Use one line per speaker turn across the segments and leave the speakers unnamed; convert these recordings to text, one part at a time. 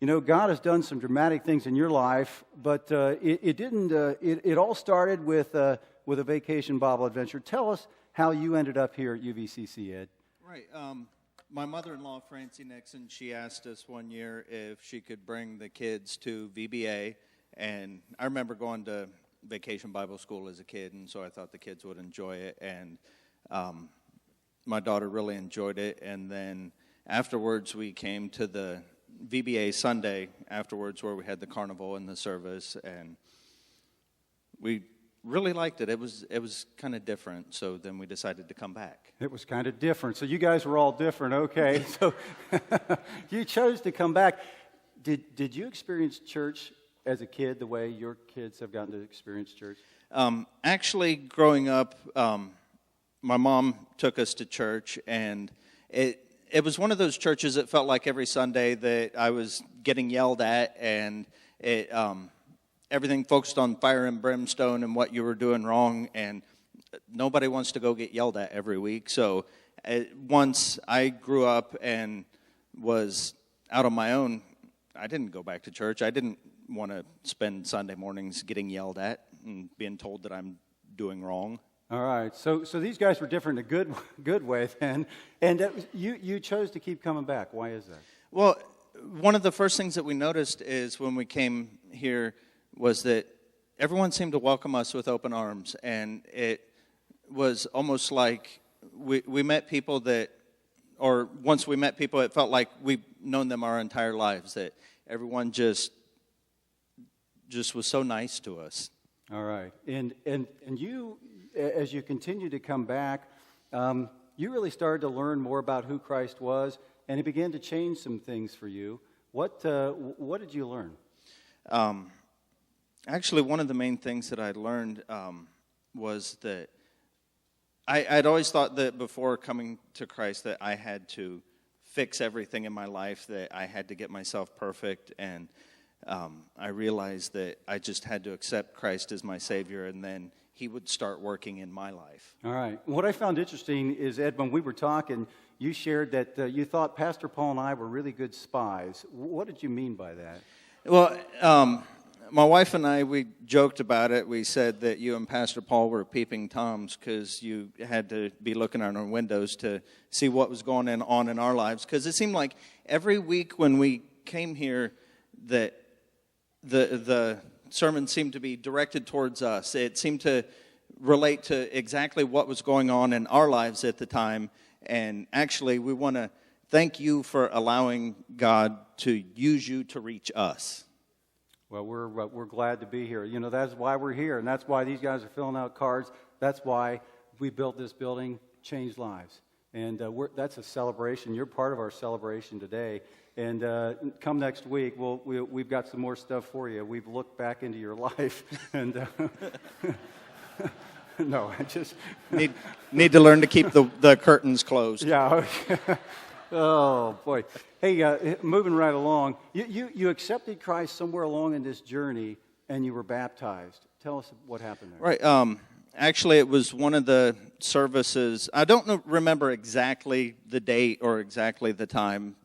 You know, God has done some dramatic things in your life, but it didn't. It all started with a vacation Bible adventure. Tell us how you ended up here at UVCC, Ed.
Right. My mother-in-law, Francie Nixon, she asked us one year if she could bring the kids to VBA, and I remember going to Vacation Bible School as a kid, and so I thought the kids would enjoy it, and my daughter really enjoyed it, and then afterwards we came to the VBA Sunday afterwards where we had the carnival and the service, and we really liked it. It was kind of different, so then we decided to come back.
It was kind of different. So you guys were all different, okay. So you chose to come back. Did you experience church as a kid the way your kids have gotten to experience church?
Actually, growing up, my mom took us to church, and it was one of those churches that felt like every Sunday that I was getting yelled at, and everything focused on fire and brimstone and what you were doing wrong, and nobody wants to go get yelled at every week. So once I grew up and was out on my own, I didn't go back to church. I didn't want to spend Sunday mornings getting yelled at and being told that I'm doing wrong.
All right, so these guys were different in a good way then, and you chose to keep coming back. Why is that?
Well, one of the first things that we noticed is when we came here was that everyone seemed to welcome us with open arms, and it was almost like we met people that, or once we met people, it felt like we've known them our entire lives, that everyone just was so nice to us.
All right, and you, as you continue to come back, you really started to learn more about who Christ was, and it began to change some things for you. What did you learn?
Actually, one of the main things that I learned was that I'd always thought that before coming to Christ that I had to fix everything in my life, that I had to get myself perfect, and I realized that I just had to accept Christ as my Savior, and then He would start working in my life.
All right. What I found interesting is, Ed, when we were talking, you shared that you thought Pastor Paul and I were really good spies. What did you mean by that?
Well, my wife and I, we joked about it. We said that you and Pastor Paul were peeping Toms because you had to be looking out our windows to see what was going on in our lives. Because it seemed like every week when we came here that the sermon seemed to be directed towards us. It seemed to relate to exactly what was going on in our lives at the time. And actually, we want to thank you for allowing God to use you to reach us.
Well, we're glad to be here. You know, that's why we're here, and that's why these guys are filling out cards. That's why we built this building, changed lives. And that's a celebration. You're part of our celebration today. And come next week, we've got some more stuff for you. We've looked back into your life, and no, I just
need to learn to keep the curtains closed.
Yeah. Okay. Oh boy. Hey, moving right along. You accepted Christ somewhere along in this journey, and you were baptized. Tell us what happened there.
Right. Actually, it was one of the services. I don't remember exactly the date or exactly the time.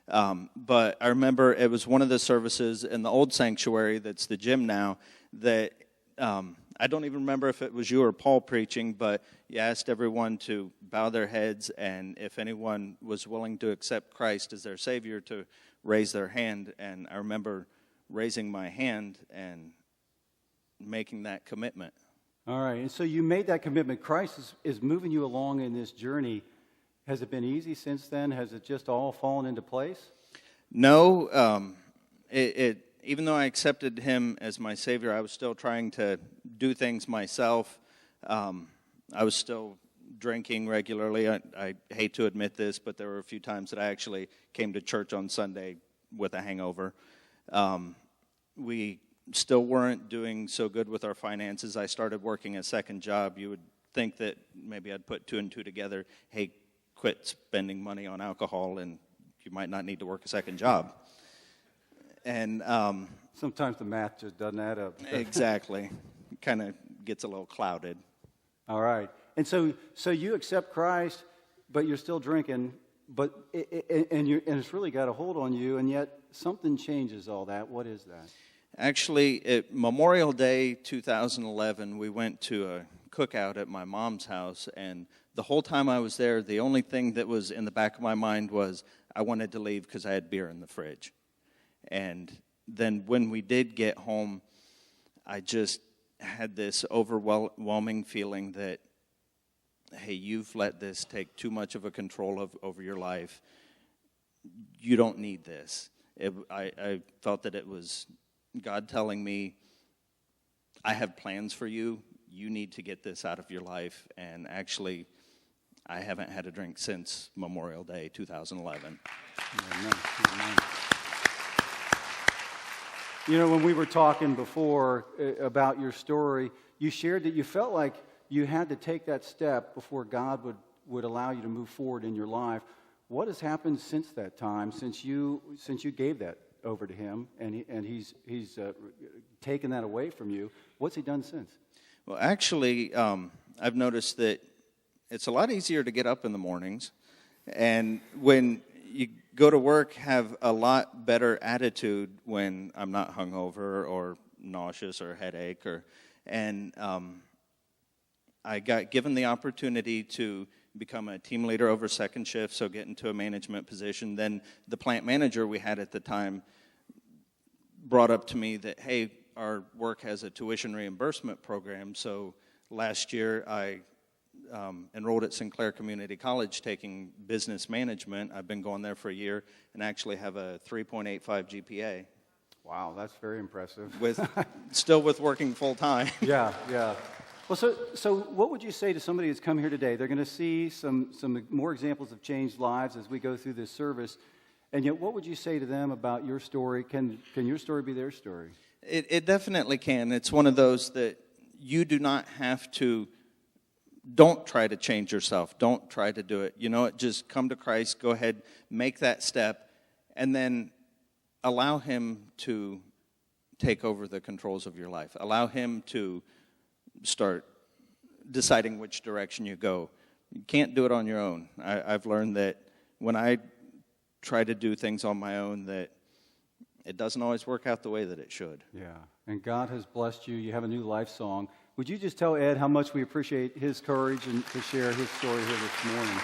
But I remember it was one of the services in the old sanctuary that's the gym now that I don't even remember if it was you or Paul preaching, but you asked everyone to bow their heads, and if anyone was willing to accept Christ as their Savior, to raise their hand. And I remember raising my hand and making that commitment.
All right, and so you made that commitment. Christ is moving you along in this journey. Has it been easy since then? Has it just all fallen into place?
No. Even though I accepted Him as my Savior, I was still trying to do things myself. I was still drinking regularly. I hate to admit this, but there were a few times that I actually came to church on Sunday with a hangover. We still weren't doing so good with our finances. I started working a second job. You would think that maybe I'd put two and two together. Hey, quit spending money on alcohol, and you might not need to work a second job. And
sometimes the math just doesn't add up.
Exactly. Kind of gets a little clouded.
All right. And so you accept Christ, but you're still drinking, and it's really got a hold on you, and yet something changes all that. What is that?
Actually, at Memorial Day 2011, we went to a cookout at my mom's house, and the whole time I was there, the only thing that was in the back of my mind was I wanted to leave because I had beer in the fridge. And then when we did get home, I just had this overwhelming feeling that, hey, you've let this take too much of a control over your life. You don't need this. I felt that it was God telling me, I have plans for you. You need to get this out of your life. And actually, I haven't had a drink since Memorial Day 2011.
Amen. Amen. You know, when we were talking before about your story, you shared that you felt like you had to take that step before God would allow you to move forward in your life. What has happened since that time, since you gave that over to Him, and He's taken that away from you? What's He done since?
Well, actually, I've noticed that it's a lot easier to get up in the mornings, and when you go to work, have a lot better attitude when I'm not hungover or nauseous or headache, and I got given the opportunity to become a team leader over second shift, so get into a management position. Then the plant manager we had at the time brought up to me that, hey, our work has a tuition reimbursement program. So last year I enrolled at Sinclair Community College taking business management. I've been going there for a year and actually have a 3.85 GPA.
Wow, that's very impressive.
Still with working full time.
Yeah. Well, so what would you say to somebody who's come here today? They're going to see some more examples of changed lives as we go through this service. And yet, what would you say to them about your story? Can your story be their story?
It definitely can. It's one of those that you do not have to, don't try to change yourself. Don't try to do it. You know, just come to Christ, go ahead, make that step, and then allow Him to take over the controls of your life. Allow Him to start deciding which direction you go. You can't do it on your own. I've learned that when I try to do things on my own, that it doesn't always work out the way that it should.
Yeah, and God has blessed you. You have a new life song. Would you just tell Ed how much we appreciate his courage and to share his story here this morning?